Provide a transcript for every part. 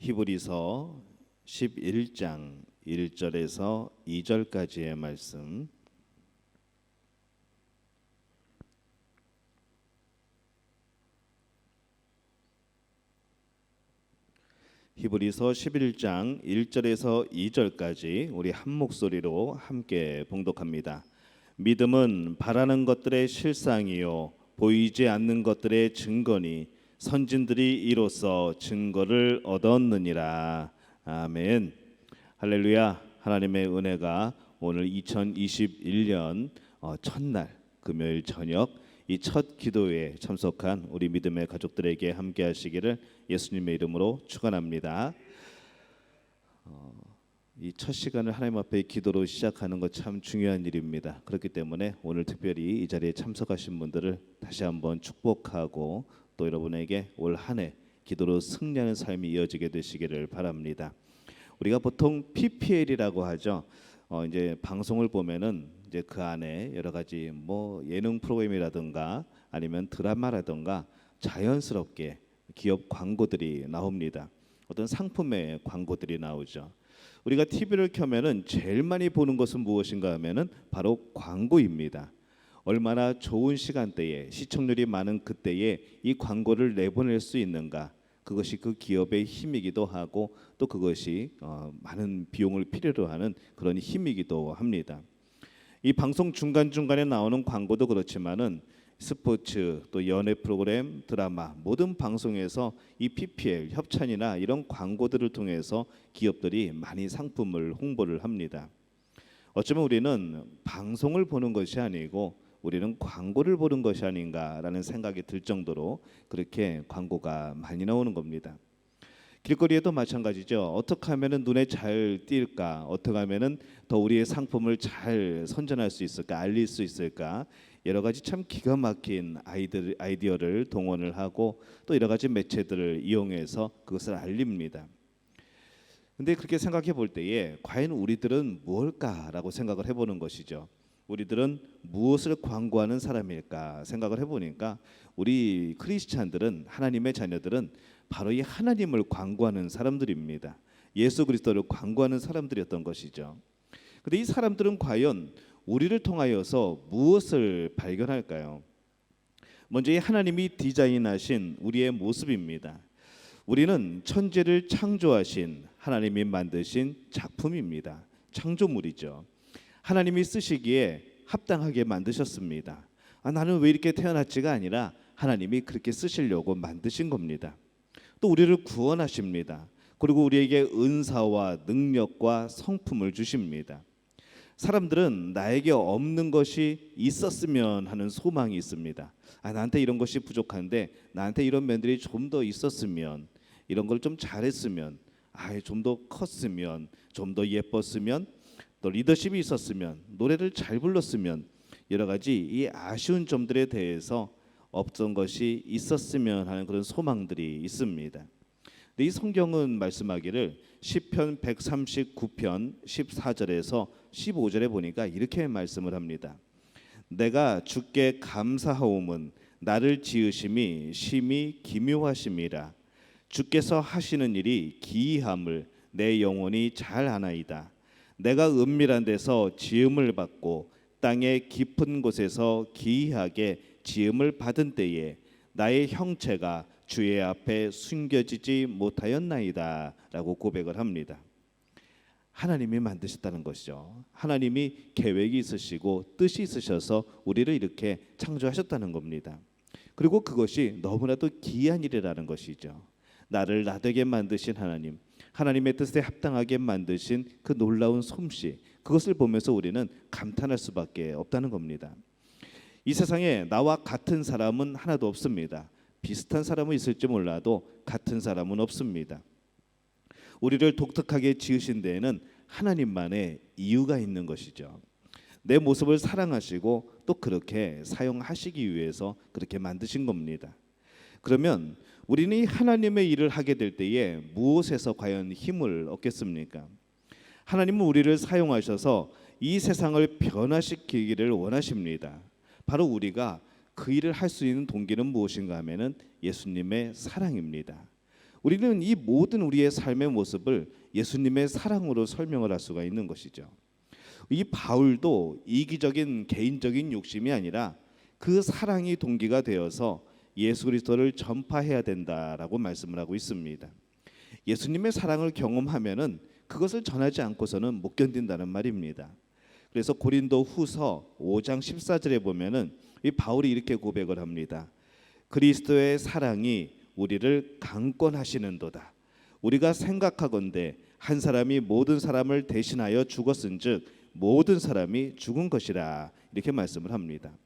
히브리서 11장 1절에서 2절까지의 말씀. 히브리서 11장 1절에서 2절까지 우리 한 목소리로 함께 봉독합니다. 믿음은 바라는 것들의 실상이요 보이지 않는 것들의 증거니 선진들이 이로써 증거를 얻었느니라. 아멘. 할렐루야. 하나님의 은혜가 오늘 2021년 첫날 금요일 저녁 이 첫 기도회에 참석한 우리 믿음의 가족들에게 함께 하시기를 예수님의 이름으로 축원합니다. 이 첫 시간을 하나님 앞에 기도로 시작하는 것 참 중요한 일입니다. 그렇기 때문에 오늘 특별히 이 자리에 참석하신 분들을 다시 한번 축복하고 또 여러분에게 올 한 해 기도로 승리하는 삶이 이어지게 되시기를 바랍니다. 우리가 보통 PPL이라고 하죠. 이제 방송을 보면은 이제 그 안에 여러 가지 예능 프로그램이라든가 아니면 드라마라든가 자연스럽게 기업 광고들이 나옵니다. 어떤 상품의 광고들이 나오죠. 우리가 TV를 켜면은 제일 많이 보는 것은 무엇인가 하면은 바로 광고입니다. 얼마나 좋은 시간대에 시청률이 많은 그때에 이 광고를 내보낼 수 있는가, 그것이 그 기업의 힘이기도 하고 또 그것이 많은 비용을 필요로 하는 그런 힘이기도 합니다. 이 방송 중간중간에 나오는 광고도 그렇지만은 스포츠 또 연예 프로그램, 드라마 모든 방송에서 이 PPL 협찬이나 이런 광고들을 통해서 기업들이 많이 상품을 홍보를 합니다. 어쩌면 우리는 방송을 보는 것이 아니고 우리는 광고를 보는 것이 아닌가라는 생각이 들 정도로 그렇게 광고가 많이 나오는 겁니다. 길거리에도 마찬가지죠. 어떻게 하면은 눈에 잘 띌까? 어떻게 하면은 더 우리의 상품을 잘 선전할 수 있을까? 알릴 수 있을까? 여러 가지 참 기가 막힌 아이디어를 동원을 하고 또 여러 가지 매체들을 이용해서 그것을 알립니다. 근데 그렇게 생각해 볼 때에 과연 우리들은 무엇일까라고 생각을 해보는 것이죠. 우리들은 무엇을 광고하는 사람일까 생각을 해보니까 우리 크리스찬들은, 하나님의 자녀들은 바로 이 하나님을 광고하는 사람들입니다. 예수 그리스도를 광고하는 사람들이었던 것이죠. 그런데 이 사람들은 과연 우리를 통하여서 무엇을 발견할까요? 먼저 이 하나님이 디자인하신 우리의 모습입니다. 우리는 천지를 창조하신 하나님이 만드신 작품입니다. 창조물이죠. 하나님이 쓰시기에 합당하게 만드셨습니다. 나는 왜 이렇게 태어났지가 아니라 하나님이 그렇게 쓰시려고 만드신 겁니다. 또 우리를 구원하십니다. 그리고 우리에게 은사와 능력과 성품을 주십니다. 사람들은 나에게 없는 것이 있었으면 하는 소망이 있습니다. 나한테 이런 것이 부족한데 나한테 이런 면들이 좀 더 있었으면, 이런 걸 좀 잘했으면, 좀 더 컸으면, 좀 더 예뻤으면, 또 리더십이 있었으면, 노래를 잘 불렀으면, 여러 가지 이 아쉬운 점들에 대해서 없던 것이 있었으면 하는 그런 소망들이 있습니다. 근데 이 성경은 말씀하기를 시편 139편 14절에서 15절에 보니까 이렇게 말씀을 합니다. 내가 주께 감사하옴은 나를 지으심이 심히 기묘하심이라. 주께서 하시는 일이 기이함을 내 영혼이 잘 아나이다. 내가 은밀한 데서 지음을 받고 땅의 깊은 곳에서 기이하게 지음을 받은 때에 나의 형체가 주의 앞에 숨겨지지 못하였나이다 라고 고백을 합니다. 하나님이 만드셨다는 것이죠. 하나님이 계획이 있으시고 뜻이 있으셔서 우리를 이렇게 창조하셨다는 겁니다. 그리고 그것이 너무나도 기이한 일이라는 것이죠. 나를 나되게 만드신 하나님, 하나님의 뜻에 합당하게 만드신 그 놀라운 솜씨, 그것을 보면서 우리는 감탄할 수밖에 없다는 겁니다. 이 세상에 나와 같은 사람은 하나도 없습니다. 비슷한 사람은 있을지 몰라도 같은 사람은 없습니다. 우리를 독특하게 지으신 데에는 하나님만의 이유가 있는 것이죠. 내 모습을 사랑하시고 또 그렇게 사용하시기 위해서 그렇게 만드신 겁니다. 그러면 우리는 이 하나님의 일을 하게 될 때에 무엇에서 과연 힘을 얻겠습니까? 하나님은 우리를 사용하셔서 이 세상을 변화시키기를 원하십니다. 바로 우리가 그 일을 할 수 있는 동기는 무엇인가 하면은 예수님의 사랑입니다. 우리는 이 모든 우리의 삶의 모습을 예수님의 사랑으로 설명을 할 수가 있는 것이죠. 이 바울도 이기적인 개인적인 욕심이 아니라 그 사랑이 동기가 되어서 예수 그리스도를 전파해야 된다라고 말씀을 하고 있습니다. 예수님의 사랑을 경험하면은 그것을 전하지 않고서는 못 견딘다는 말입니다. 그래서 고린도 후서 5장 14절에 보면은 이 바울이 이렇게 고백을 합니다. 그리스도의 사랑이 우리를 강권하시는도다. 우리가 생각하건대 한 사람이 모든 사람을 대신하여 죽었은즉 모든 사람이 죽은 것이라, 이렇게 말씀을 합니다.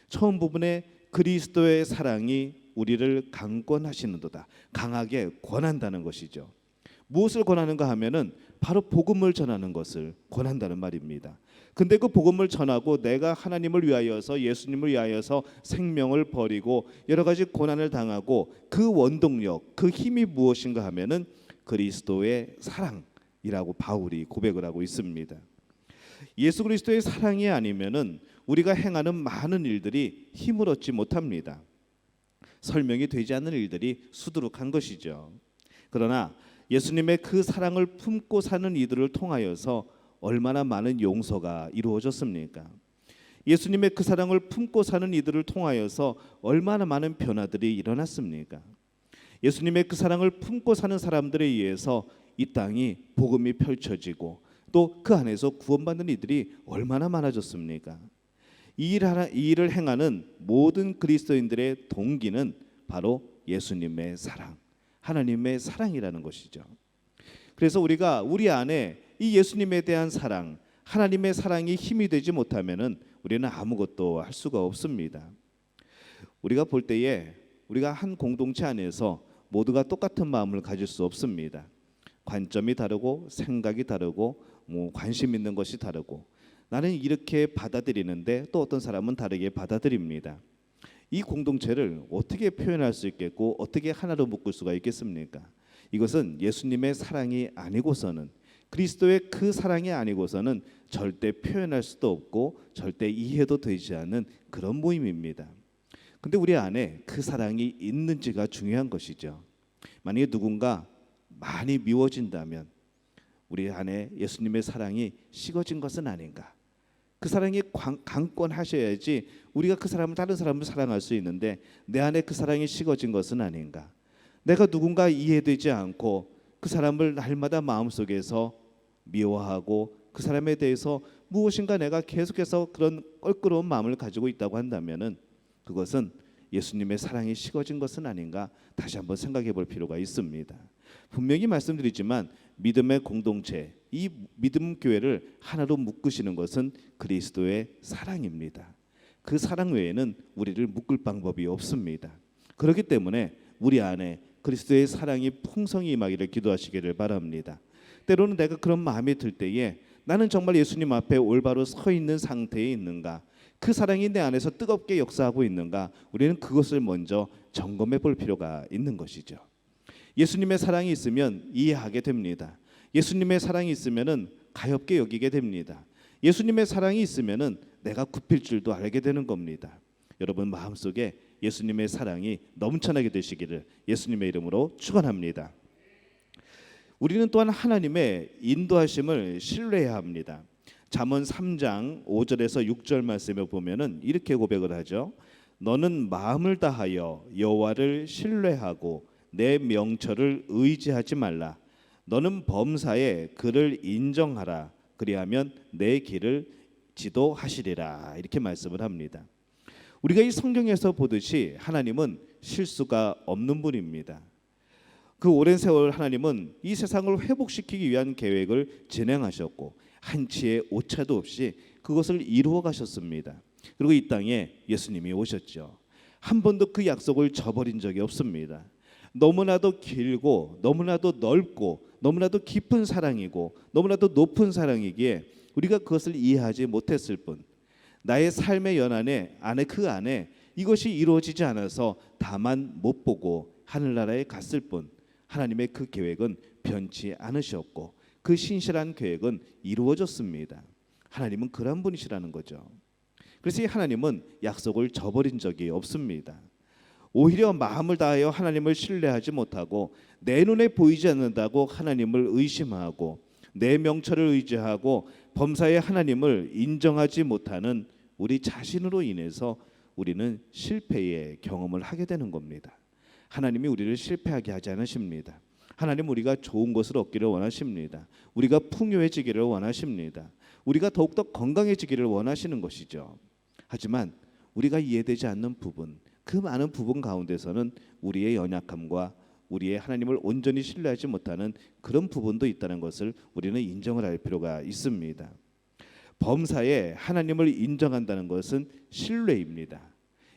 처음 부분에 그리스도의 사랑이 우리를 강권하시는도다. 강하게 권한다는 것이죠. 무엇을 권하는가 하면은 바로 복음을 전하는 것을 권한다는 말입니다. 근데 그 복음을 전하고 내가 하나님을 위하여서 예수님을 위하여서 생명을 버리고 여러 가지 고난을 당하고 그 원동력, 그 힘이 무엇인가 하면은 그리스도의 사랑이라고 바울이 고백을 하고 있습니다. 예수 그리스도의 사랑이 아니면은 우리가 행하는 많은 일들이 힘을 얻지 못합니다. 설명이 되지 않는 일들이 수두룩한 것이죠. 그러나 예수님의 그 사랑을 품고 사는 이들을 통하여서 얼마나 많은 용서가 이루어졌습니까? 예수님의 그 사랑을 품고 사는 이들을 통하여서 얼마나 많은 변화들이 일어났습니까? 예수님의 그 사랑을 품고 사는 사람들에 의해서 이 땅이 복음이 펼쳐지고 또 그 안에서 구원받는 이들이 얼마나 많아졌습니까? 이 일을 행하는 모든 그리스도인들의 동기는 바로 예수님의 사랑, 하나님의 사랑이라는 것이죠. 그래서 우리가 우리 안에 이 예수님에 대한 사랑, 하나님의 사랑이 힘이 되지 못하면은 우리는 아무것도 할 수가 없습니다. 우리가 볼 때에 우리가 한 공동체 안에서 모두가 똑같은 마음을 가질 수 없습니다. 관점이 다르고 생각이 다르고 관심 있는 것이 다르고, 나는 이렇게 받아들이는데 또 어떤 사람은 다르게 받아들입니다. 이 공동체를 어떻게 표현할 수 있겠고 어떻게 하나로 묶을 수가 있겠습니까? 이것은 예수님의 사랑이 아니고서는, 그리스도의 그 사랑이 아니고서는 절대 표현할 수도 없고 절대 이해도 되지 않는 그런 모임입니다. 근데 우리 안에 그 사랑이 있는지가 중요한 것이죠. 만약에 누군가 많이 미워진다면 우리 안에 예수님의 사랑이 식어진 것은 아닌가? 그 사랑이 강권하셔야지 우리가 그 사람을, 다른 사람을 사랑할 수 있는데 내 안에 그 사랑이 식어진 것은 아닌가? 내가 누군가 이해되지 않고 그 사람을 날마다 마음속에서 미워하고 그 사람에 대해서 무엇인가 내가 계속해서 그런 껄끄러운 마음을 가지고 있다고 한다면은 그것은 예수님의 사랑이 식어진 것은 아닌가, 다시 한번 생각해 볼 필요가 있습니다. 분명히 말씀드리지만 믿음의 공동체, 이 믿음 교회를 하나로 묶으시는 것은 그리스도의 사랑입니다. 그 사랑 외에는 우리를 묶을 방법이 없습니다. 그렇기 때문에 우리 안에 그리스도의 사랑이 풍성히 임하기를 기도하시기를 바랍니다. 때로는 내가 그런 마음이 들 때에 나는 정말 예수님 앞에 올바로 서 있는 상태에 있는가, 그 사랑이 내 안에서 뜨겁게 역사하고 있는가, 우리는 그것을 먼저 점검해 볼 필요가 있는 것이죠. 예수님의 사랑이 있으면 이해하게 됩니다. 예수님의 사랑이 있으면은 가엾게 여기게 됩니다. 예수님의 사랑이 있으면은 내가 굽힐 줄도 알게 되는 겁니다. 여러분 마음속에 예수님의 사랑이 넘쳐나게 되시기를 예수님의 이름으로 축원합니다. 우리는 또한 하나님의 인도하심을 신뢰해야 합니다. 잠언 3장 5절에서 6절 말씀에 보면은 이렇게 고백을 하죠. 너는 마음을 다하여 여호와를 신뢰하고 내 명철을 의지하지 말라. 너는 범사에 그를 인정하라. 그리하면 내 길을 지도하시리라. 이렇게 말씀을 합니다. 우리가 이 성경에서 보듯이 하나님은 실수가 없는 분입니다. 그 오랜 세월 하나님은 이 세상을 회복시키기 위한 계획을 진행하셨고 한치의 오차도 없이 그것을 이루어 가셨습니다. 그리고 이 땅에 예수님이 오셨죠. 한 번도 그 약속을 저버린 적이 없습니다. 너무나도 길고 너무나도 넓고 너무나도 깊은 사랑이고 너무나도 높은 사랑이기에 우리가 그것을 이해하지 못했을 뿐, 나의 삶의 연안에 그 안에 이것이 이루어지지 않아서 다만 못 보고 하늘나라에 갔을 뿐, 하나님의 그 계획은 변치 않으셨고 그 신실한 계획은 이루어졌습니다. 하나님은 그런 분이시라는 거죠. 그래서 이 하나님은 약속을 저버린 적이 없습니다. 오히려 마음을 다하여 하나님을 신뢰하지 못하고 내 눈에 보이지 않는다고 하나님을 의심하고 내 명철을 의지하고 범사에 하나님을 인정하지 못하는 우리 자신으로 인해서 우리는 실패의 경험을 하게 되는 겁니다. 하나님이 우리를 실패하게 하지 않으십니다. 하나님 우리가 좋은 것을 얻기를 원하십니다. 우리가 풍요해지기를 원하십니다. 우리가 더욱더 건강해지기를 원하시는 것이죠. 하지만 우리가 이해되지 않는 부분, 그 많은 부분 가운데서는 우리의 연약함과 우리의 하나님을 온전히 신뢰하지 못하는 그런 부분도 있다는 것을 우리는 인정을 할 필요가 있습니다. 범사에 하나님을 인정한다는 것은 신뢰입니다.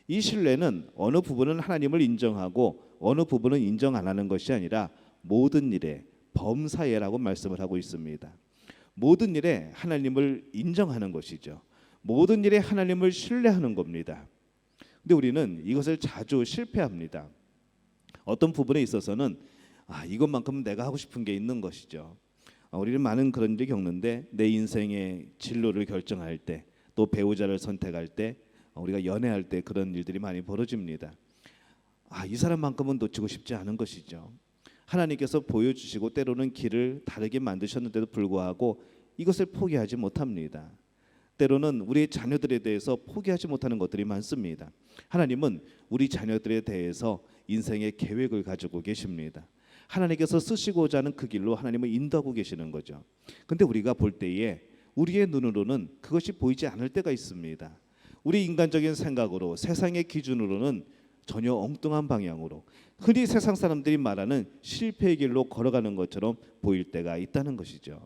이 신뢰는 어느 부분은 하나님을 인정하고 어느 부분은 인정 안 하는 것이 아니라 모든 일에 범사에라고 말씀을 하고 있습니다. 모든 일에 하나님을 인정하는 것이죠. 모든 일에 하나님을 신뢰하는 겁니다. 근데 우리는 이것을 자주 실패합니다. 어떤 부분에 있어서는 이것만큼은 내가 하고 싶은 게 있는 것이죠. 우리는 많은 그런 일을 겪는데 내 인생의 진로를 결정할 때, 또 배우자를 선택할 때, 우리가 연애할 때 그런 일들이 많이 벌어집니다. 이 사람만큼은 놓치고 싶지 않은 것이죠. 하나님께서 보여주시고 때로는 길을 다르게 만드셨는데도 불구하고 이것을 포기하지 못합니다. 때로는 우리 자녀들에 대해서 포기하지 못하는 것들이 많습니다. 하나님은 우리 자녀들에 대해서 인생의 계획을 가지고 계십니다. 하나님께서 쓰시고자 하는 그 길로 하나님을 인도하고 계시는 거죠. 근데 우리가 볼 때에 우리의 눈으로는 그것이 보이지 않을 때가 있습니다. 우리 인간적인 생각으로 세상의 기준으로는 전혀 엉뚱한 방향으로 흔히 세상 사람들이 말하는 실패의 길로 걸어가는 것처럼 보일 때가 있다는 것이죠.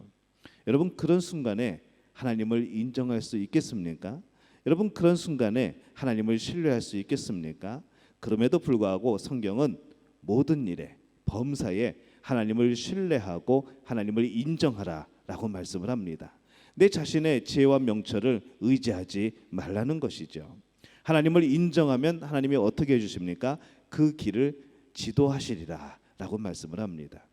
여러분 그런 순간에 하나님을 인정할 수 있겠습니까? 여러분 그런 순간에 하나님을 신뢰할 수 있겠습니까? 그럼에도 불구하고 성경은 모든 일에 범사에 하나님을 신뢰하고 하나님을 인정하라라고 말씀을 합니다. 내 자신의 지혜와 명철을 의지하지 말라는 것이죠. 하나님을 인정하면 하나님이 어떻게 해주십니까? 그 길을 지도하시리라라고 말씀을 합니다.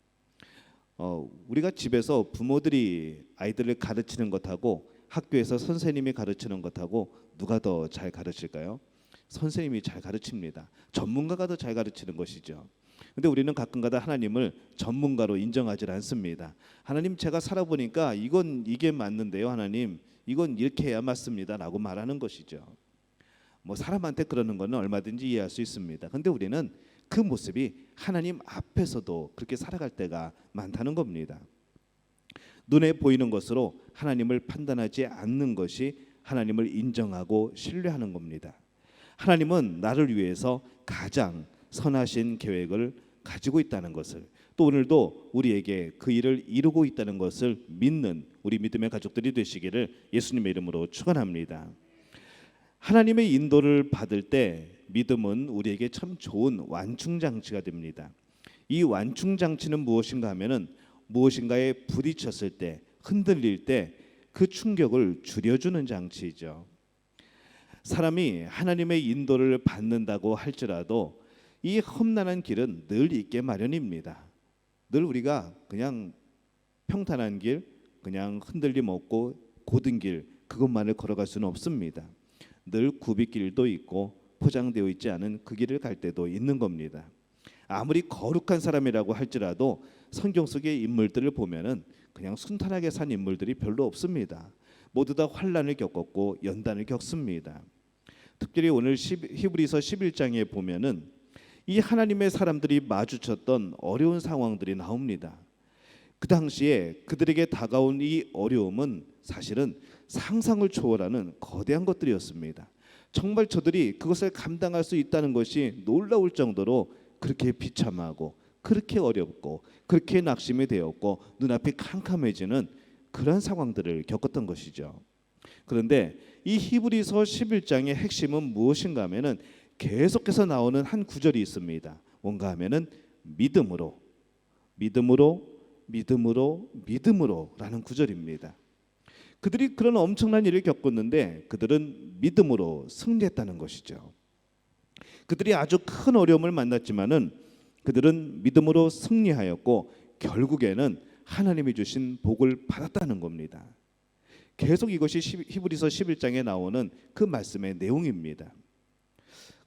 우리가 집에서 부모들이 아이들을 가르치는 것하고 학교에서 선생님이 가르치는 것하고 누가 더 잘 가르칠까요? 선생님이 잘 가르칩니다. 전문가가 더 잘 가르치는 것이죠. 근데 우리는 가끔가다 하나님을 전문가로 인정하지 않습니다. 하나님 제가 살아보니까 이게 맞는데요. 하나님 이건 이렇게 해야 맞습니다라고 말하는 것이죠. 사람한테 그러는 거는 얼마든지 이해할 수 있습니다. 근데 우리는 그 모습이 하나님 앞에서도 그렇게 살아갈 때가 많다는 겁니다. 눈에 보이는 것으로 하나님을 판단하지 않는 것이 하나님을 인정하고 신뢰하는 겁니다. 하나님은 나를 위해서 가장 선하신 계획을 가지고 있다는 것을, 또 오늘도 우리에게 그 일을 이루고 있다는 것을 믿는 우리 믿음의 가족들이 되시기를 예수님의 이름으로 축원합니다. 하나님의 인도를 받을 때 믿음은 우리에게 참 좋은 완충장치가 됩니다. 이 완충장치는 무엇인가 하면은 무엇인가에 부딪혔을 때, 흔들릴 때 그 충격을 줄여주는 장치이죠. 사람이 하나님의 인도를 받는다고 할지라도 이 험난한 길은 늘 있게 마련입니다. 늘 우리가 그냥 평탄한 길, 그냥 흔들림 없고 고든 길 그것만을 걸어갈 수는 없습니다. 늘 굽이길도 있고 포장되어 있지 않은 그 길을 갈 때도 있는 겁니다. 아무리 거룩한 사람이라고 할지라도 성경 속의 인물들을 보면은 그냥 순탄하게 산 인물들이 별로 없습니다. 모두 다 환난을 겪었고 연단을 겪습니다. 특별히 오늘 히브리서 11장에 보면은 이 하나님의 사람들이 마주쳤던 어려운 상황들이 나옵니다. 그 당시에 그들에게 다가온 이 어려움은 사실은 상상을 초월하는 거대한 것들이었습니다. 정말 저들이 그것을 감당할 수 있다는 것이 놀라울 정도로 그렇게 비참하고 그렇게 어렵고 그렇게 낙심이 되었고 눈앞이 캄캄해지는 그런 상황들을 겪었던 것이죠. 그런데 이 히브리서 11장의 핵심은 무엇인가 하면은 계속해서 나오는 한 구절이 있습니다. 뭔가 하면은 믿음으로 라는 구절입니다. 그들이 그런 엄청난 일을 겪었는데 그들은 믿음으로 승리했다는 것이죠. 그들이 아주 큰 어려움을 만났지만은 그들은 믿음으로 승리하였고 결국에는 하나님이 주신 복을 받았다는 겁니다. 계속 이것이 히브리서 11장에 나오는 그 말씀의 내용입니다.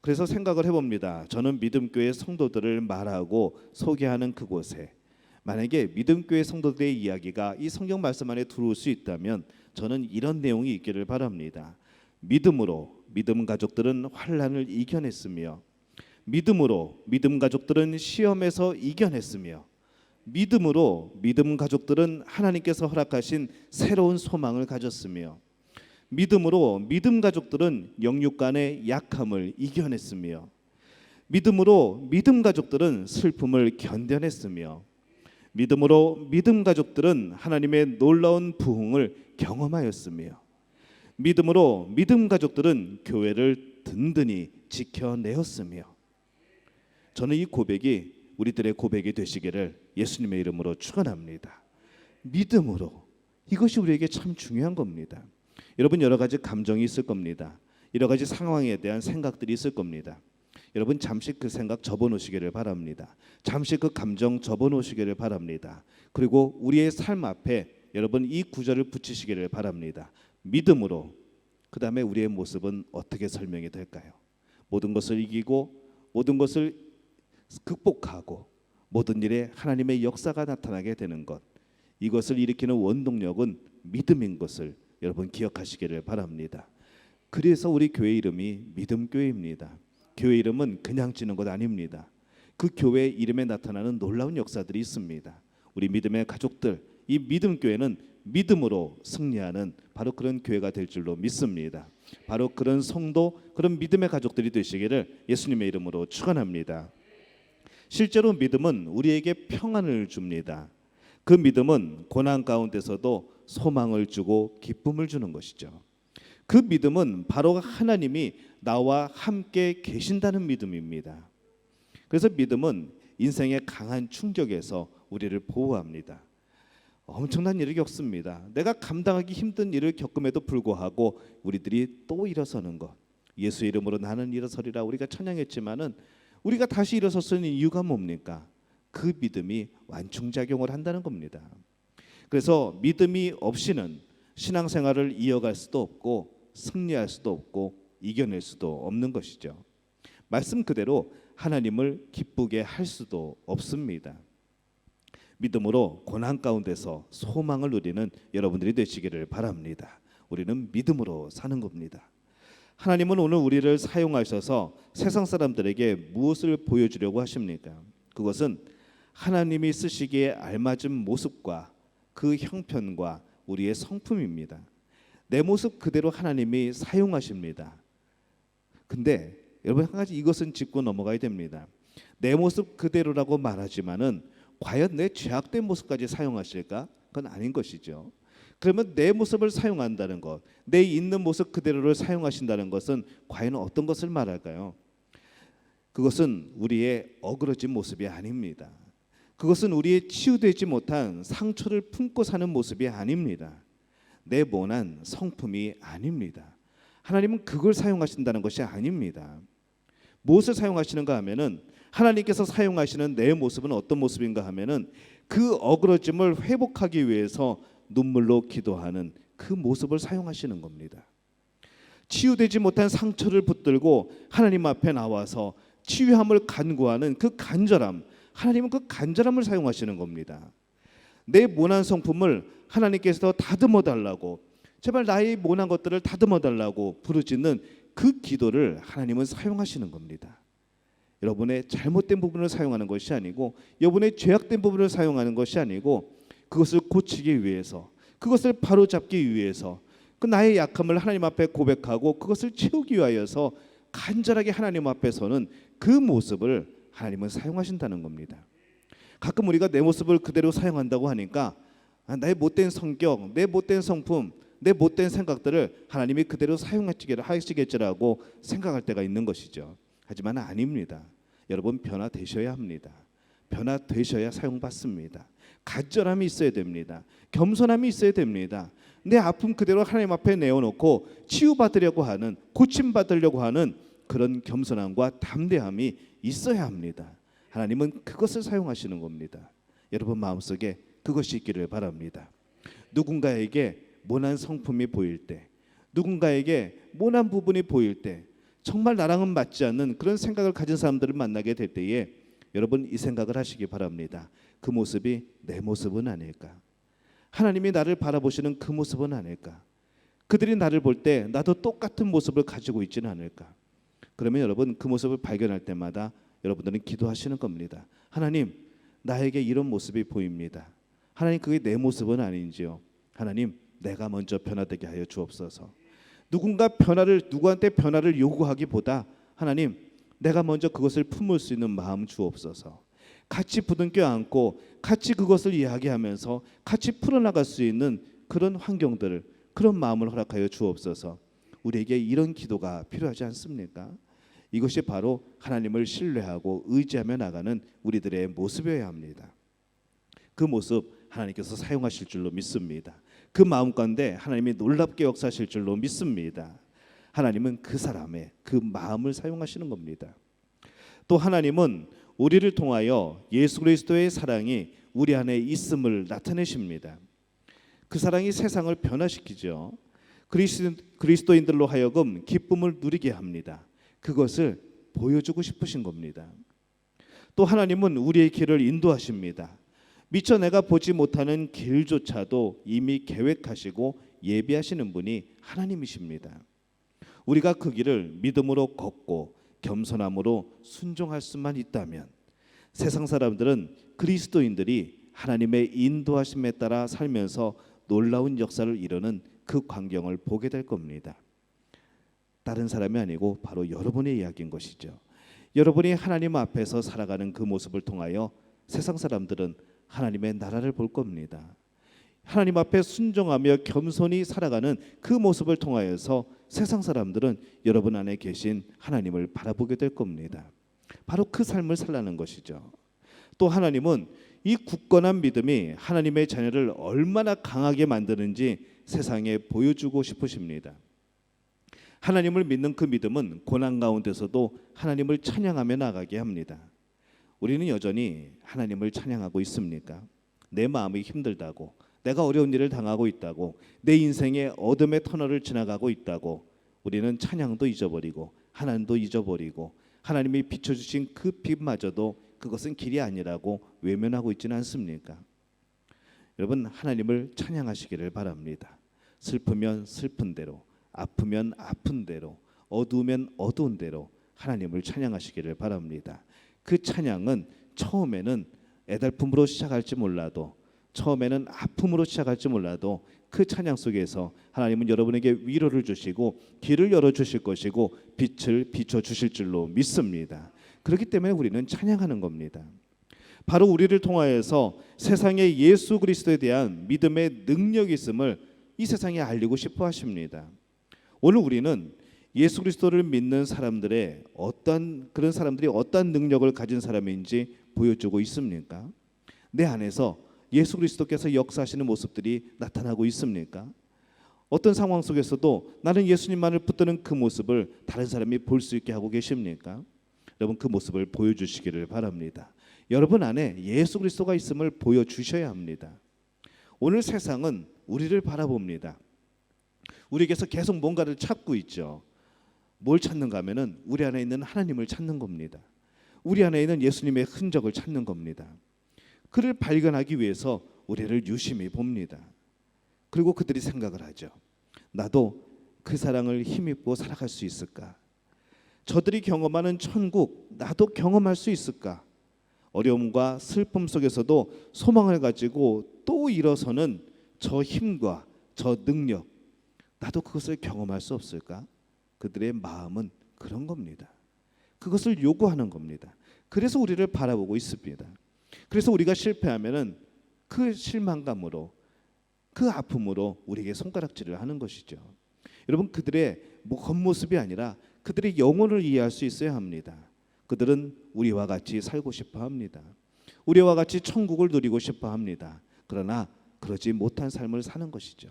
그래서 생각을 해봅니다. 저는 믿음교회 성도들을 말하고 소개하는 그곳에 만약에 믿음교회 성도들의 이야기가 이 성경 말씀 안에 들어올 수 있다면 저는 이런 내용이 있기를 바랍니다. 믿음으로 믿음 가족들은 환난을 이겨냈으며, 믿음으로 믿음 가족들은 시험에서 이겨냈으며, 믿음으로 믿음 가족들은 하나님께서 허락하신 새로운 소망을 가졌으며, 믿음으로 믿음 가족들은 영육 간의 약함을 이겨냈으며, 믿음으로 믿음 가족들은 슬픔을 견뎌냈으며, 믿음으로 믿음 가족들은 하나님의 놀라운 부흥을 경험하였으며, 믿음으로 믿음 가족들은 교회를 든든히 지켜내었으며. 저는 이 고백이 우리들의 고백이 되시기를 예수님의 이름으로 축원합니다. 믿음으로, 이것이 우리에게 참 중요한 겁니다. 여러분, 여러 가지 감정이 있을 겁니다. 여러 가지 상황에 대한 생각들이 있을 겁니다. 여러분, 잠시 그 생각 접어놓으시기를 바랍니다. 잠시 그 감정 접어놓으시기를 바랍니다. 그리고 우리의 삶 앞에 여러분 이 구절을 붙이시기를 바랍니다. 믿음으로. 그 다음에 우리의 모습은 어떻게 설명이 될까요? 모든 것을 이기고 모든 것을 극복하고 모든 일에 하나님의 역사가 나타나게 되는 것, 이것을 일으키는 원동력은 믿음인 것을 여러분 기억하시기를 바랍니다. 그래서 우리 교회 이름이 믿음교회입니다. 교회 이름은 그냥 지는 것 아닙니다. 그 교회 이름에 나타나는 놀라운 역사들이 있습니다. 우리 믿음의 가족들, 이 믿음교회는 믿음으로 승리하는 바로 그런 교회가 될 줄로 믿습니다. 바로 그런 성도, 그런 믿음의 가족들이 되시기를 예수님의 이름으로 축원합니다. 실제로 믿음은 우리에게 평안을 줍니다. 그 믿음은 고난 가운데서도 소망을 주고 기쁨을 주는 것이죠. 그 믿음은 바로 하나님이 나와 함께 계신다는 믿음입니다. 그래서 믿음은 인생의 강한 충격에서 우리를 보호합니다. 엄청난 일을 겪습니다. 내가 감당하기 힘든 일을 겪음에도 불구하고 우리들이 또 일어서는 것, 예수 이름으로 나는 일어서리라 우리가 찬양했지만은 우리가 다시 일어설 수 있는 이유가 뭡니까? 그 믿음이 완충작용을 한다는 겁니다. 그래서 믿음이 없이는 신앙생활을 이어갈 수도 없고 승리할 수도 없고 이겨낼 수도 없는 것이죠. 말씀 그대로 하나님을 기쁘게 할 수도 없습니다. 믿음으로 고난 가운데서 소망을 누리는 여러분들이 되시기를 바랍니다. 우리는 믿음으로 사는 겁니다. 하나님은 오늘 우리를 사용하셔서 세상 사람들에게 무엇을 보여주려고 하십니까? 그것은 하나님이 쓰시기에 알맞은 모습과 그 형편과 우리의 성품입니다. 내 모습 그대로 하나님이 사용하십니다. 근데 여러분, 한 가지 이것은 짚고 넘어가야 됩니다. 내 모습 그대로라고 말하지만은 과연 내 죄악된 모습까지 사용하실까? 그건 아닌 것이죠. 그러면 내 모습을 사용한다는 것, 내 있는 모습 그대로를 사용하신다는 것은 과연 어떤 것을 말할까요? 그것은 우리의 어그러진 모습이 아닙니다. 그것은 우리의 치유되지 못한 상처를 품고 사는 모습이 아닙니다. 내 모난 성품이 아닙니다. 하나님은 그걸 사용하신다는 것이 아닙니다. 무엇을 사용하시는가 하면은, 하나님께서 사용하시는 내 모습은 어떤 모습인가 하면은 그 어그러짐을 회복하기 위해서 눈물로 기도하는 그 모습을 사용하시는 겁니다. 치유되지 못한 상처를 붙들고 하나님 앞에 나와서 치유함을 간구하는 그 간절함, 하나님은 그 간절함을 사용하시는 겁니다. 내 모난 성품을 하나님께서 다듬어 달라고, 제발 나의 모난 것들을 다듬어 달라고 부르짖는 그 기도를 하나님은 사용하시는 겁니다. 여러분의 잘못된 부분을 사용하는 것이 아니고, 여러분의 죄악된 부분을 사용하는 것이 아니고, 그것을 고치기 위해서, 그것을 바로잡기 위해서, 그 나의 약함을 하나님 앞에 고백하고 그것을 채우기 위하여서 간절하게 하나님 앞에서는 그 모습을 하나님은 사용하신다는 겁니다. 가끔 우리가 내 모습을 그대로 사용한다고 하니까 나의 못된 성격, 내 못된 성품, 내 못된 생각들을 하나님이 그대로 사용하시겠지라고 생각할 때가 있는 것이죠. 하지만 아닙니다. 여러분, 변화되셔야 합니다. 변화되셔야 사용받습니다. 간절함이 있어야 됩니다. 겸손함이 있어야 됩니다. 내 아픔 그대로 하나님 앞에 내어놓고 치유받으려고 하는, 고침받으려고 하는 그런 겸손함과 담대함이 있어야 합니다. 하나님은 그것을 사용하시는 겁니다. 여러분 마음속에 그것이 있기를 바랍니다. 누군가에게 모난 성품이 보일 때, 누군가에게 모난 부분이 보일 때, 정말 나랑은 맞지 않는 그런 생각을 가진 사람들을 만나게 될 때에 여러분 이 생각을 하시기 바랍니다. 그 모습이 내 모습은 아닐까? 하나님이 나를 바라보시는 그 모습은 아닐까? 그들이 나를 볼 때 나도 똑같은 모습을 가지고 있지는 않을까? 그러면 여러분 그 모습을 발견할 때마다 여러분들은 기도하시는 겁니다. 하나님, 나에게 이런 모습이 보입니다. 하나님, 그게 내 모습은 아닌지요? 하나님, 내가 먼저 변화되게 하여 주옵소서. 누구한테 변화를 요구하기보다 하나님, 내가 먼저 그것을 품을 수 있는 마음 주옵소서. 같이 부둥켜 안고 같이 그것을 이야기하면서 같이 풀어나갈 수 있는 그런 환경들을, 그런 마음을 허락하여 주옵소서. 우리에게 이런 기도가 필요하지 않습니까? 이것이 바로 하나님을 신뢰하고 의지하며 나가는 우리들의 모습이어야 합니다. 그 모습 하나님께서 사용하실 줄로 믿습니다. 그 마음 가운데 하나님이 놀랍게 역사하실 줄로 믿습니다. 하나님은 그 사람의 그 마음을 사용하시는 겁니다. 또 하나님은 우리를 통하여 예수 그리스도의 사랑이 우리 안에 있음을 나타내십니다. 그 사랑이 세상을 변화시키죠. 그리스도인들로 하여금 기쁨을 누리게 합니다. 그것을 보여주고 싶으신 겁니다. 또 하나님은 우리의 길을 인도하십니다. 미처 내가 보지 못하는 길조차도 이미 계획하시고 예비하시는 분이 하나님이십니다. 우리가 그 길을 믿음으로 걷고 겸손함으로 순종할 수만 있다면 세상 사람들은 그리스도인들이 하나님의 인도하심에 따라 살면서 놀라운 역사를 이루는 그 광경을 보게 될 겁니다. 다른 사람이 아니고 바로 여러분의 이야기인 것이죠. 여러분이 하나님 앞에서 살아가는 그 모습을 통하여 세상 사람들은 하나님의 나라를 볼 겁니다. 하나님 앞에 순종하며 겸손히 살아가는 그 모습을 통하여서 세상 사람들은 여러분 안에 계신 하나님을 바라보게 될 겁니다. 바로 그 삶을 살라는 것이죠. 또 하나님은 이 굳건한 믿음이 하나님의 자녀를 얼마나 강하게 만드는지 세상에 보여주고 싶으십니다. 하나님을 믿는 그 믿음은 고난 가운데서도 하나님을 찬양하며 나가게 합니다. 우리는 여전히 하나님을 찬양하고 있습니까? 내 마음이 힘들다고, 내가 어려운 일을 당하고 있다고, 내 인생의 어둠의 터널을 지나가고 있다고 우리는 찬양도 잊어버리고 하나님도 잊어버리고 하나님이 비춰주신 그 빛마저도 그것은 길이 아니라고 외면하고 있지는 않습니까? 여러분, 하나님을 찬양하시기를 바랍니다. 슬프면 슬픈 대로, 아프면 아픈 대로, 어두우면 어두운 대로 하나님을 찬양하시기를 바랍니다. 그 찬양은 처음에는 애달픔으로 시작할지 몰라도, 처음에는 아픔으로 시작할지 몰라도 그 찬양 속에서 하나님은 여러분에게 위로를 주시고 길을 열어주실 것이고 빛을 비춰주실 줄로 믿습니다. 그렇기 때문에 우리는 찬양하는 겁니다. 바로 우리를 통하여서 세상에 예수 그리스도에 대한 믿음의 능력이 있음을 이 세상에 알리고 싶어 하십니다. 오늘 우리는 예수 그리스도를 믿는 사람들의 그런 사람들이 어떤 능력을 가진 사람인지 보여주고 있습니까? 내 안에서 예수 그리스도께서 역사하시는 모습들이 나타나고 있습니까? 어떤 상황 속에서도 나는 예수님만을 붙드는 그 모습을 다른 사람이 볼 수 있게 하고 계십니까? 여러분, 그 모습을 보여주시기를 바랍니다. 여러분 안에 예수 그리스도가 있음을 보여주셔야 합니다. 오늘 세상은 우리를 바라봅니다. 우리에게서 계속 뭔가를 찾고 있죠. 뭘 찾는가 하면은 우리 안에 있는 하나님을 찾는 겁니다. 우리 안에 있는 예수님의 흔적을 찾는 겁니다. 그를 발견하기 위해서 우리를 유심히 봅니다. 그리고 그들이 생각을 하죠. 나도 그 사랑을 힘입고 살아갈 수 있을까? 저들이 경험하는 천국 나도 경험할 수 있을까? 어려움과 슬픔 속에서도 소망을 가지고 또 일어서는 저 힘과 저 능력, 나도 그것을 경험할 수 없을까? 그들의 마음은 그런 겁니다. 그것을 요구하는 겁니다. 그래서 우리를 바라보고 있습니다. 그래서 우리가 실패하면은 그 실망감으로, 그 아픔으로 우리에게 손가락질을 하는 것이죠. 여러분, 그들의 겉모습이 아니라 그들의 영혼을 이해할 수 있어야 합니다. 그들은 우리와 같이 살고 싶어 합니다. 우리와 같이 천국을 누리고 싶어 합니다. 그러나 그러지 못한 삶을 사는 것이죠.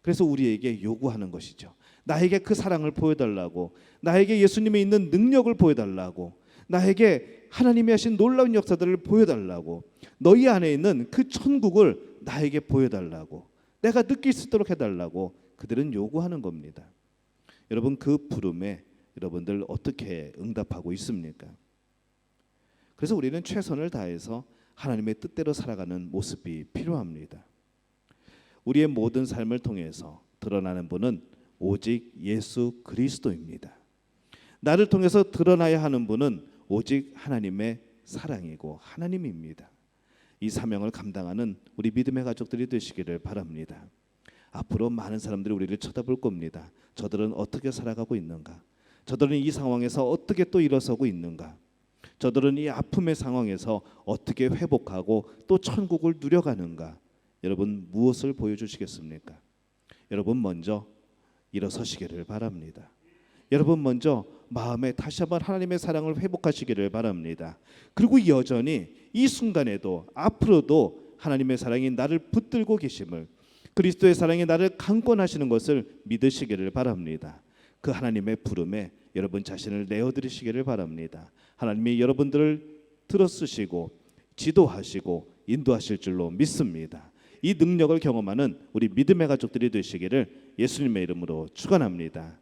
그래서 우리에게 요구하는 것이죠. 나에게 그 사랑을 보여달라고, 나에게 예수님이 있는 능력을 보여달라고, 나에게 하나님이 하신 놀라운 역사들을 보여달라고, 너희 안에 있는 그 천국을 나에게 보여달라고, 내가 느낄 수 있도록 해달라고 그들은 요구하는 겁니다. 여러분, 그 부름에 여러분들 어떻게 응답하고 있습니까? 그래서 우리는 최선을 다해서 하나님의 뜻대로 살아가는 모습이 필요합니다. 우리의 모든 삶을 통해서 드러나는 분은 오직 예수 그리스도입니다. 나를 통해서 드러나야 하는 분은 오직 하나님의 사랑이고 하나님입니다. 이 사명을 감당하는 우리 믿음의 가족들이 되시기를 바랍니다. 앞으로 많은 사람들이 우리를 쳐다볼 겁니다. 저들은 어떻게 살아가고 있는가? 저들은 이 상황에서 어떻게 또 일어서고 있는가? 저들은 이 아픔의 상황에서 어떻게 회복하고 또 천국을 누려가는가? 여러분 무엇을 보여주시겠습니까? 여러분 먼저 일어서시기를 바랍니다. 여러분 먼저 마음에 다시 한번 하나님의 사랑을 회복하시기를 바랍니다. 그리고 여전히 이 순간에도 앞으로도 하나님의 사랑이 나를 붙들고 계심을, 그리스도의 사랑이 나를 강권하시는 것을 믿으시기를 바랍니다. 그 하나님의 부름에 여러분 자신을 내어드리시기를 바랍니다. 하나님이 여러분들을 들어쓰시고 지도하시고 인도하실 줄로 믿습니다. 이 능력을 경험하는 우리 믿음의 가족들이 되시기를 예수님의 이름으로 축원합니다.